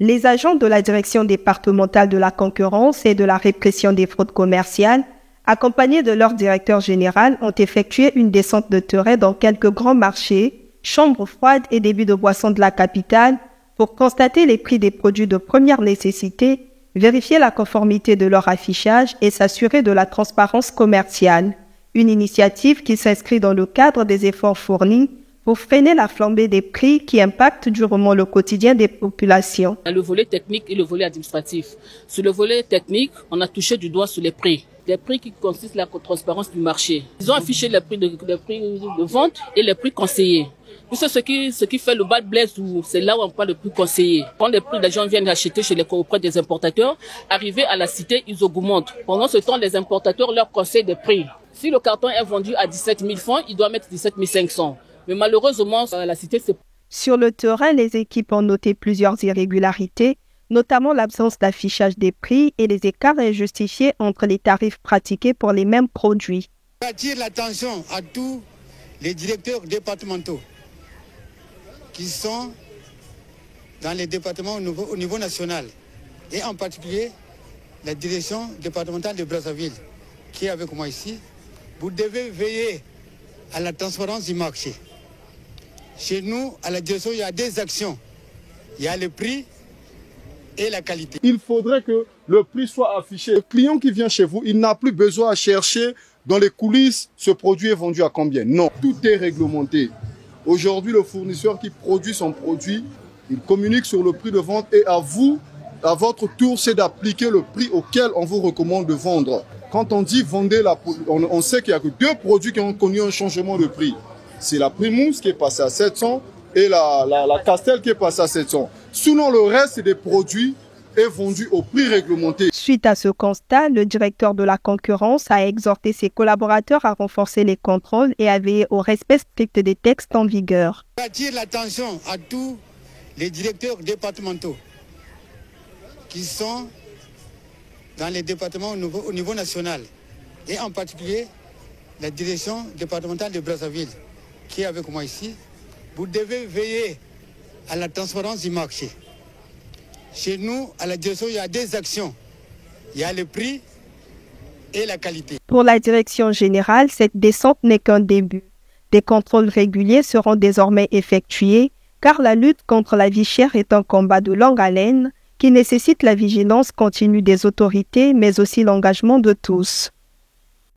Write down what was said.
Les agents de la Direction départementale de la concurrence et de la répression des fraudes commerciales, accompagnés de leur directeur général, ont effectué une descente de terrain dans quelques grands marchés, chambres froides et débits de boissons de la capitale pour constater les prix des produits de première nécessité, vérifier la conformité de leur affichage et s'assurer de la transparence commerciale. Une initiative qui s'inscrit dans le cadre des efforts fournis pour freiner la flambée des prix qui impactent durement le quotidien des populations. Le volet technique et le volet administratif. Sur le volet technique, on a touché du doigt sur les prix. Les prix qui consistent à la transparence du marché. Ils ont affiché les prix de vente et les prix conseillés. C'est ce qui fait le bas de blesse, c'est là où on parle de prix conseillés. Quand les prix des gens viennent acheter auprès des importateurs, arrivés à la cité, ils augmentent. Pendant ce temps, les importateurs leur conseillent des prix. Si le carton est vendu à 17 000 francs, il doit mettre 17 500. Mais malheureusement, la cité, c'est... Sur le terrain, les équipes ont noté plusieurs irrégularités, notamment l'absence d'affichage des prix et les écarts injustifiés entre les tarifs pratiqués pour les mêmes produits. J'attire l'attention à tous les directeurs départementaux qui sont dans les départements au niveau national et en particulier la direction départementale de Brazzaville qui est avec moi ici. Vous devez veiller à la transparence du marché. Chez nous, à la direction, il y a des actions. Il y a le prix et la qualité. Il faudrait que le prix soit affiché. Le client qui vient chez vous, il n'a plus besoin à chercher dans les coulisses ce produit est vendu à combien. Non, tout est réglementé. Aujourd'hui, le fournisseur qui produit son produit, il communique sur le prix de vente et à vous, à votre tour, c'est d'appliquer le prix auquel on vous recommande de vendre. Quand on dit vendez on sait qu'il n'y a que deux produits qui ont connu un changement de prix. C'est la Primousse qui est passée à 700 et la Castel qui est passée à 700. Sinon, le reste des produits est vendu au prix réglementé. Suite à ce constat, le directeur de la concurrence a exhorté ses collaborateurs à renforcer les contrôles et à veiller au respect strict des textes en vigueur. J'attire l'attention à tous les directeurs départementaux qui sont dans les départements au niveau national et en particulier la direction départementale de Brazzaville qui est avec moi ici. Vous devez veiller à la transparence du marché. Chez nous, à la direction, il y a des actions. Il y a le prix et la qualité. Pour la direction générale, cette descente n'est qu'un début. Des contrôles réguliers seront désormais effectués car la lutte contre la vie chère est un combat de longue haleine qui nécessite la vigilance continue des autorités mais aussi l'engagement de tous.